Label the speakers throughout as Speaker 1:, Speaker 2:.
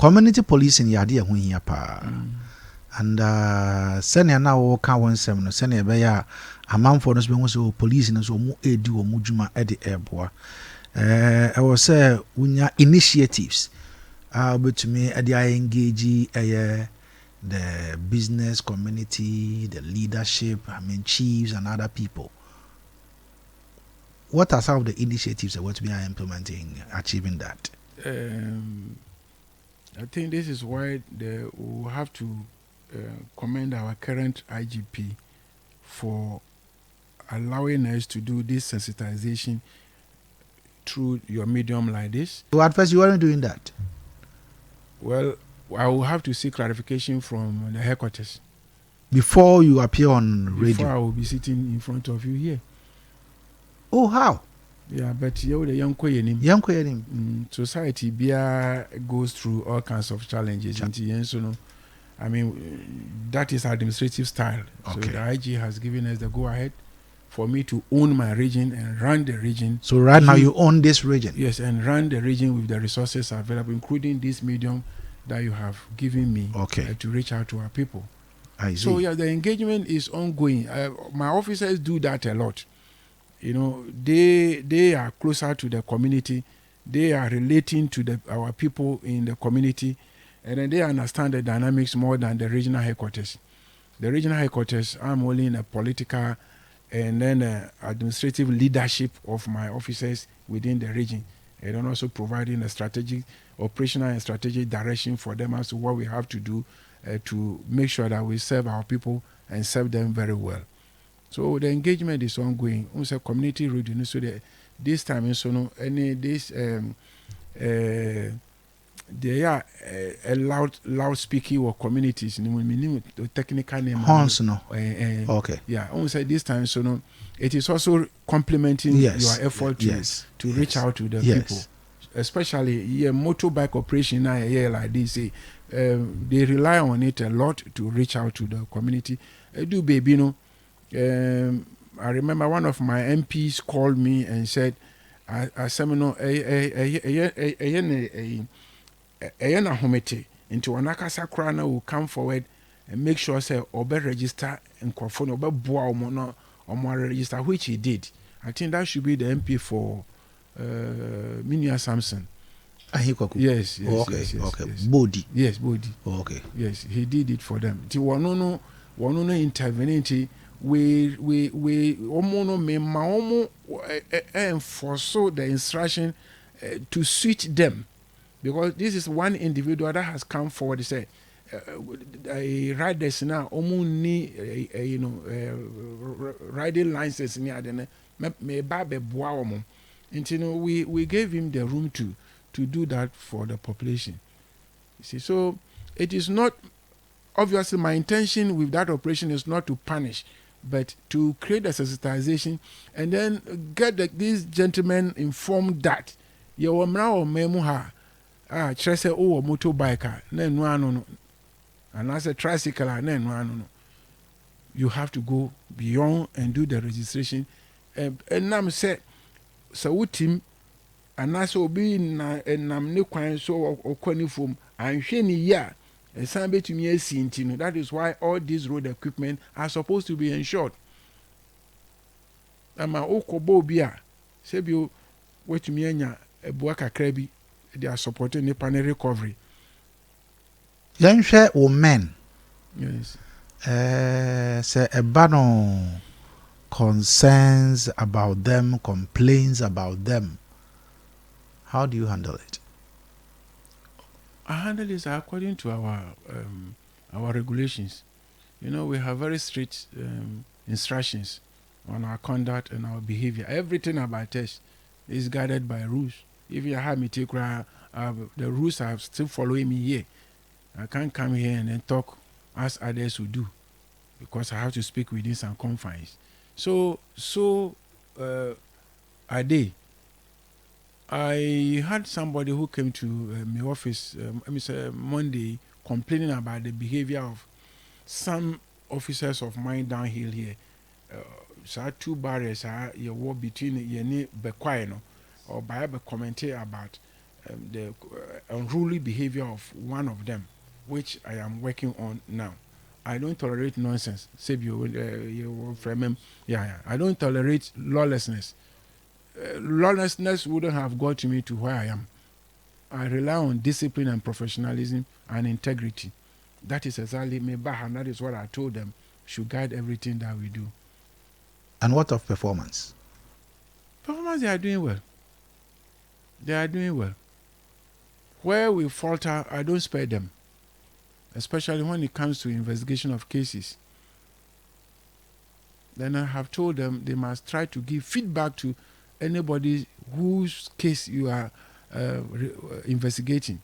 Speaker 1: community policing yade ho hia pa. And senior now work one seven senior be ya amanfo no so be ho so police no so mu edi wo mu djuma e de eboa. I was say unya initiatives but me I engage the business community, the leadership, chiefs and other people. What are some of the initiatives that what we are implementing achieving that?
Speaker 2: I think this is why we have to commend our current IGP for allowing us to do this sensitization through your medium like this.
Speaker 1: So at first you weren't doing that?
Speaker 2: Well, I will have to seek clarification from the headquarters.
Speaker 1: Before you appear on radio?
Speaker 2: Before I will be sitting in front of you here.
Speaker 1: Oh, how?
Speaker 2: Yeah, but you the young society goes through all kinds of challenges. I mean, that is administrative style. Okay. So the IG has given us the go-ahead for me to own my region and run the region.
Speaker 1: So right now you own this region?
Speaker 2: Yes, and run the region with the resources available, including this medium that you have given me to reach out to our people.
Speaker 1: I see.
Speaker 2: So yeah, the engagement is ongoing. My officers do that a lot. You know, they are closer to the community. They are relating to our people in the community, and then they understand the dynamics more than the regional headquarters. The regional headquarters, I'm only in a political and then administrative leadership of my officers within the region, and then also providing a strategic, operational and strategic direction for them as to what we have to do to make sure that we serve our people and serve them very well. So the engagement is ongoing. Also, community radio. So this time, they are a loud speaking or communities. The technical name.
Speaker 1: Horns, no.
Speaker 2: Okay. Yeah. Also, this time, it is also complementing your effort to reach out to the people, especially motorbike operation. Like this, they rely on it a lot to reach out to the community. Do baby, I remember one of my MPs called me and said, "A seminar, Ayana Homete into Anakasa Krana will come forward and make sure say obe register and conform obe boa or more register," which he did. I think that should be the MP for Minia Samson. Yes.
Speaker 1: Body.
Speaker 2: Yes, Body.
Speaker 1: Okay.
Speaker 2: Yes, he did it for them. Ti wanono intervening. We omono me maomo enforce the instruction to switch them, because this is one individual that has come forward to say riders now omuni riding license near the me babe boaomo. And we gave him the room to do that for the population. You see, so it is not obviously my intention with that operation is not to punish, but to create a sensitization and then get these gentlemen informed that your now memoha trese o motorbike no and as a tricycle no you have to go beyond and do the registration and nam say so utim and as obi na nam ne kwan so okwani fom anhwe ni ya. That is why all these road equipment are supposed to be insured. Ama okobobia sebio wetumi anya ebua kakrabi, they are supporting the panel recovery.
Speaker 1: Yanhwe wo men.
Speaker 2: Yes.
Speaker 1: Say ebano concerns about them, complaints about them. How do you handle it?
Speaker 2: I handle this according to our regulations. You know, we have very strict instructions on our conduct and our behavior. Everything about us is guided by rules. If you have me take the rules are still following me here. I can't come here and then talk as others would do, because I have to speak within some confines. So I had somebody who came to my office Monday complaining about the behavior of some officers of mine downhill here. So 2 barriers you walk between Yeni Bequaino or by commenting about unruly behavior of one of them, which I am working on now. I don't tolerate nonsense. I don't tolerate lawlessness. Lawlessness wouldn't have got me to where I am. I rely on discipline and professionalism and integrity. That is exactly me, and that is what I told them should guide everything that we do.
Speaker 1: And what of performance?
Speaker 2: Performance, they are doing well. They are doing well. Where we falter, I don't spare them, especially when it comes to investigation of cases. Then I have told them they must try to give feedback to anybody whose case you are investigating.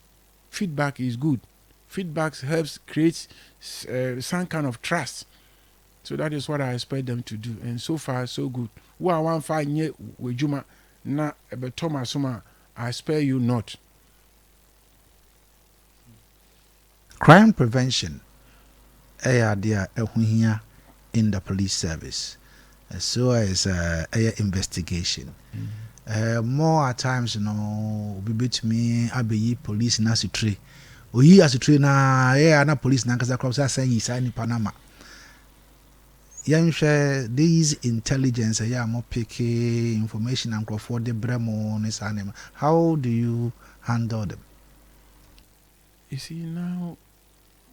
Speaker 2: Feedback is good. Feedback helps create some kind of trust. So that is what I expect them to do. And so far, so good. I spare you not.
Speaker 1: Crime prevention in the police service. So as investigation. More at times, we beat me, I be police in Asutri. We as a trainer, na police na kasa crops saying is in Panama. Share these intelligence, more picky information and for the Bremo. How do you handle them?
Speaker 2: You see, now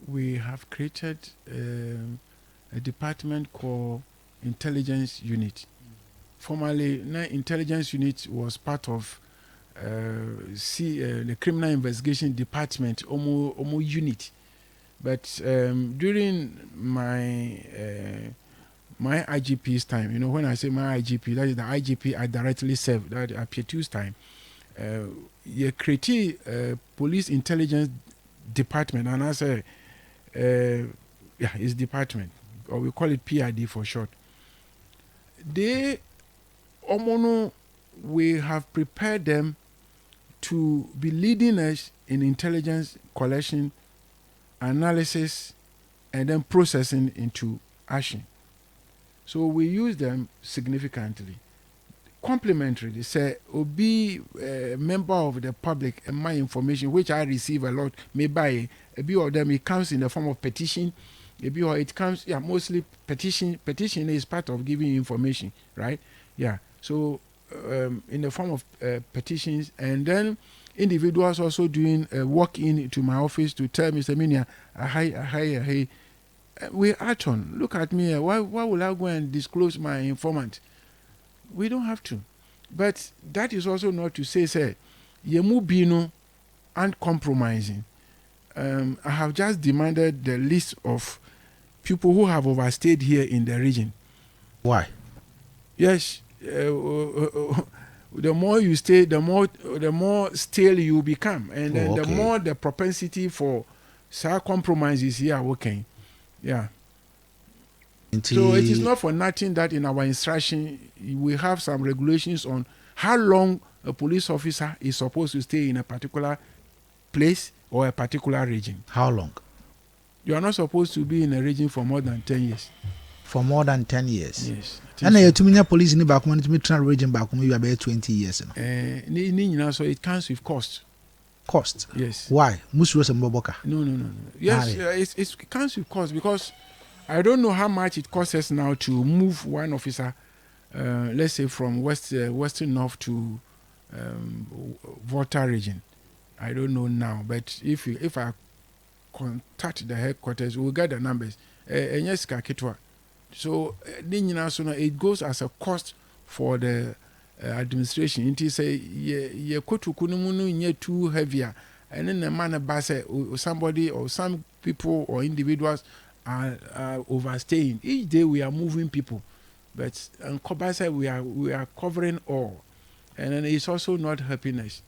Speaker 2: we have created a department called Intelligence Unit. Formerly, Intelligence Unit was part of the Criminal Investigation Department, OMO unit. But during my IGP's time, when I say my IGP, that is the IGP I directly serve, that APUUTOO's time, you create a police intelligence department, and I say, it's department, or we call it PID for short. We have prepared them to be leading us in intelligence collection, analysis, and then processing into action. So we use them significantly. Complementary, they say, be a member of the public and my information, which I receive a lot, maybe a few of them, it comes in the form of petition. Maybe or it comes, mostly petition. Petition is part of giving information, right? Yeah. So in the form of petitions, and then individuals also doing walk in to my office to tell Mr. Minia, hey, we act on. Look at me. Why will I go and disclose my informant? We don't have to. But that is also not to say, yemu bino uncompromising. I have just demanded the list of people who have overstayed here in the region.
Speaker 1: Why?
Speaker 2: Yes. The more you stay, the more stale you become, and then the more the propensity for compromises here working. Yeah. So it is not for nothing that in our instruction we have some regulations on how long a police officer is supposed to stay in a particular place or a particular region.
Speaker 1: How long?
Speaker 2: You are not supposed to be in a region for more than 10 years.
Speaker 1: For more than 10 years?
Speaker 2: Yes.
Speaker 1: And so. Too many police in the back when you try region back when you are about 20 years.
Speaker 2: So it comes with cost.
Speaker 1: Cost?
Speaker 2: Yes.
Speaker 1: Why? Musuros and Boboka?
Speaker 2: No. Yes, it comes with cost because I don't know how much it costs us now to move one officer, let's say from Western North to Volta region. I don't know now, but if I contact the headquarters, we'll get the numbers. So it goes as a cost for the administration. It is ye too heavier, and then the man somebody or some people or individuals are overstaying. Each day we are moving people, but on Kobasa we are covering all, and then it's also not helping us.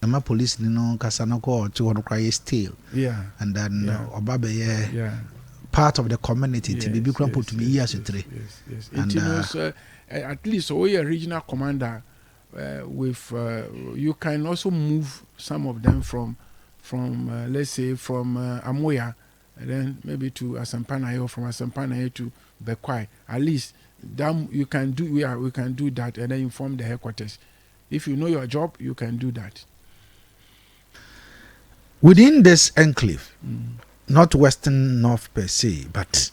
Speaker 1: My police, Kasanoko to cry still.
Speaker 2: Yeah.
Speaker 1: And then part of the community to be put to me years to three.
Speaker 2: Yes. And at least a regional commander with you can also move some of them from let's say from Amoya, and then maybe to Asampana, or from Asampana to Bekwai. At least that you can do. We can do that, and then inform the headquarters. If you know your job, you can do that.
Speaker 1: Within this enclave, not Western North per se, but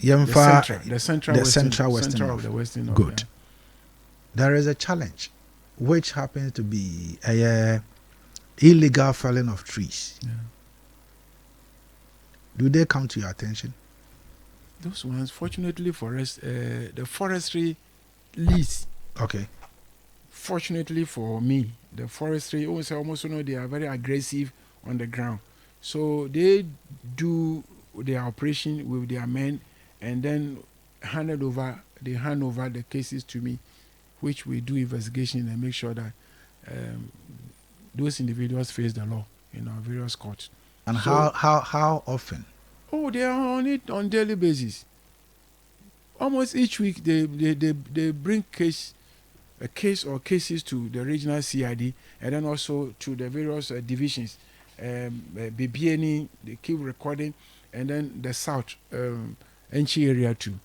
Speaker 2: The central
Speaker 1: Western
Speaker 2: of the Western North.
Speaker 1: Good. There is a challenge, which happens to be a illegal felling of trees.
Speaker 2: Yeah.
Speaker 1: Do they come to your attention?
Speaker 2: Those ones, fortunately for us, the forestry lease.
Speaker 1: Okay.
Speaker 2: Fortunately for me, the forestry almost they are very aggressive on the ground. So they do their operation with their men and then they hand over the cases to me, which we do investigation and make sure that those individuals face the law in our various courts.
Speaker 1: And so, how often?
Speaker 2: Oh, they are on it on daily basis. Almost each week they bring a case or cases to the regional CID and then also to the various divisions. BBNE, they keep recording, and then the South, Enchi area too.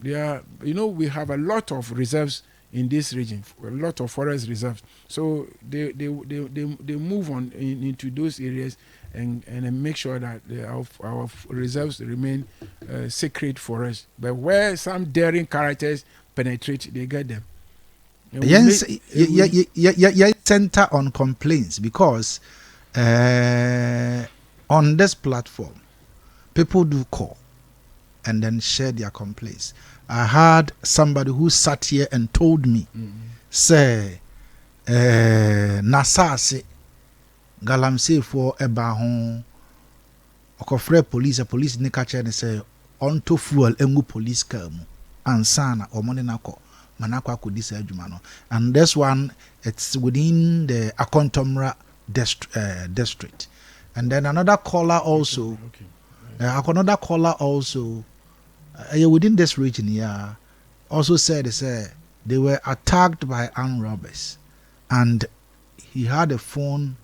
Speaker 2: They are, we have a lot of reserves in this region, a lot of forest reserves. So they move on into those areas and make sure that our reserves remain sacred for us. But where some daring characters penetrate, they get them.
Speaker 1: Yes, center on complaints because on this platform, people do call and then share their complaints. I had somebody who sat here and told me, say, Nasase galamsey for eba hon okofre police ne catch and say onto fuel engu police car mu ansana omone nako manakwa kodi sa adwuma no. And this one, it's within the Akontomra district. And then another caller also another caller also within this region here also said they were attacked by armed robbers and he had a phone.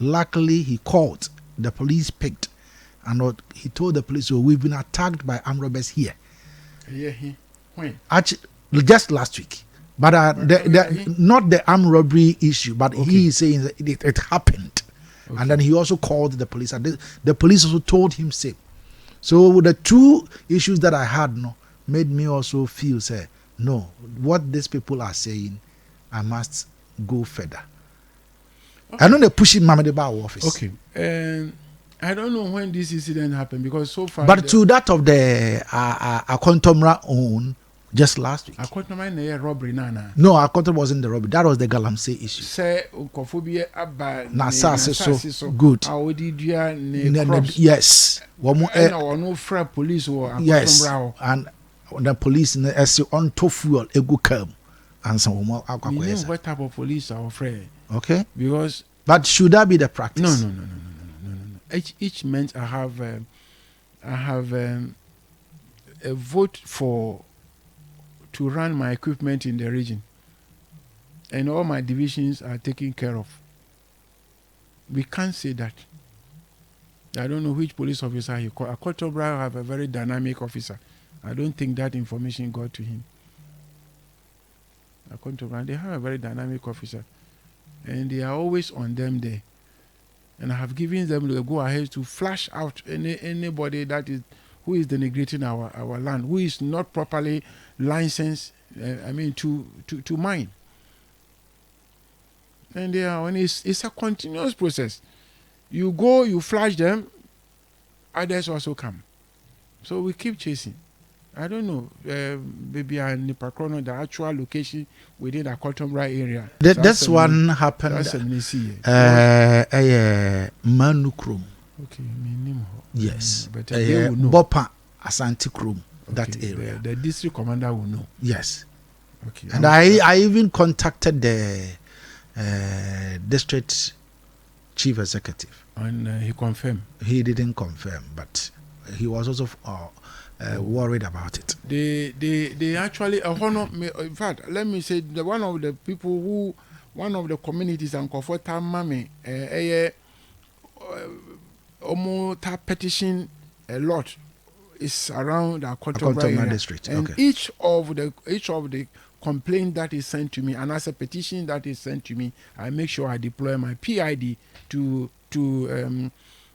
Speaker 1: Luckily he called, the police picked, and he told the police, "Oh, we've been attacked by armed robbers here."
Speaker 2: Yeah, when?
Speaker 1: Actually, just last week. But not the armed robbery issue, but he is saying that it happened. Okay. And then he also called the police, and the police also told him same. So the two issues that I had made me also feel, say, no, what these people are saying, I must go further. Okay. I know they're pushing Mamadi Ba office.
Speaker 2: Okay. I don't know when this incident happened because so far.
Speaker 1: But to that of the Akontomra own, just last week.
Speaker 2: Akontomra na robbery nana.
Speaker 1: No, Akontomra wasn't the robbery. That was the Galamsey issue.
Speaker 2: Say Ukofobia Abba
Speaker 1: Nasase so good. Yes.
Speaker 2: No fra police or Akontomra.
Speaker 1: Yes. And the police on to fuel egu come and some more.
Speaker 2: What type of police are afraid?
Speaker 1: Okay.
Speaker 2: Because.
Speaker 1: But should that be the practice?
Speaker 2: No. Each month I have a vote to run my equipment in the region, and all my divisions are taken care of. We can't say that. I don't know which police officer he called. Akotobrah have a very dynamic officer. I don't think that information got to him. Akotobrah, they have a very dynamic officer, and they are always on them there. And I have given them the go ahead to flash out anybody who is denigrating our land, who is not properly licensed. To mine. And they are it's a continuous process. You go, you flash them, others also come. So we keep chasing. I don't know, maybe Nipakrono, the actual location within the Akontomra area.
Speaker 1: This one happened. Manukrum.
Speaker 2: Okay,
Speaker 1: yes. But Bopa Asante Krum, that area.
Speaker 2: The district commander will know.
Speaker 1: Yes.
Speaker 2: Okay.
Speaker 1: And I even contacted the district chief executive.
Speaker 2: And he confirmed.
Speaker 1: He didn't confirm, but he was also worried about it.
Speaker 2: They actually in fact, let me say one of the communities and Kofota Mame ta petition a lot is around the Akontomra
Speaker 1: district.
Speaker 2: And
Speaker 1: okay.
Speaker 2: each of the complaint that is sent to me and as a petition that is sent to me, I make sure I deploy my PID to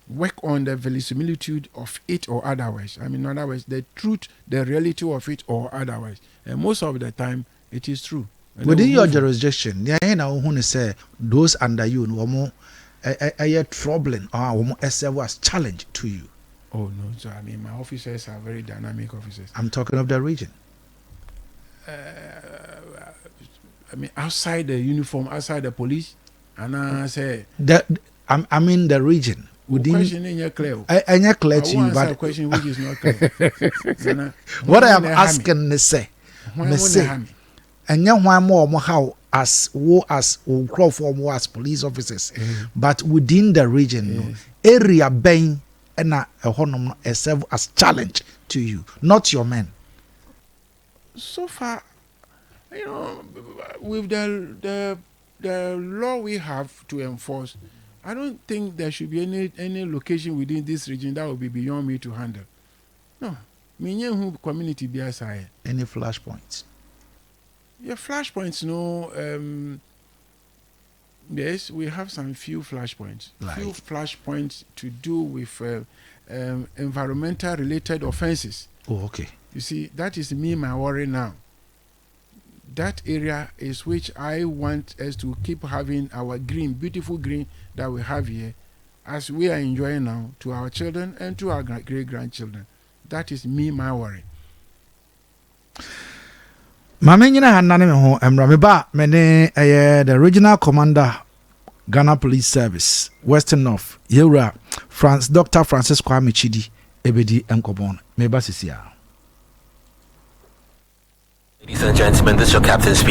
Speaker 2: work on the verisimilitude of it or otherwise. I mean, in other words, the truth, the reality of it or otherwise. And most of the time, it is true. And
Speaker 1: within your jurisdiction, say those under you, are troubling or serve as challenge to you.
Speaker 2: Oh no, so I mean, my officers are very dynamic officers.
Speaker 1: I'm talking of the region.
Speaker 2: I mean, outside the uniform, outside the police, and I say
Speaker 1: I mean the region.
Speaker 2: Within question in your clear.
Speaker 1: I clear to you, but
Speaker 2: a question which is not clear.
Speaker 1: What I am asking is say, and young one more how as Crawford as police officers, but within the region, area being a honor serve as challenge to you, not your men.
Speaker 2: So far, you know, with the law we have to enforce, I don't think there should be any location within this region that will be beyond me to handle. No, me community be aside.
Speaker 1: Any flashpoints?
Speaker 2: Yeah, flashpoints. No. Yes, we have some few flashpoints.
Speaker 1: Like?
Speaker 2: Few flashpoints to do with environmental related offenses.
Speaker 1: Oh, okay.
Speaker 2: You see, that is me my worry now. That area is which I want us to keep having our green, beautiful green that we have here, as we are enjoying now, to our children and to our great-grandchildren. That is me my worry.
Speaker 1: Mame nyina hanane me ho emra me ba me ne the regional commander Ghana Police Service Western North Yewra Dr. Francis Kwame Chidi ebedi enkobon me ba sisia.
Speaker 3: Ladies and gentlemen, this is your captain speaking.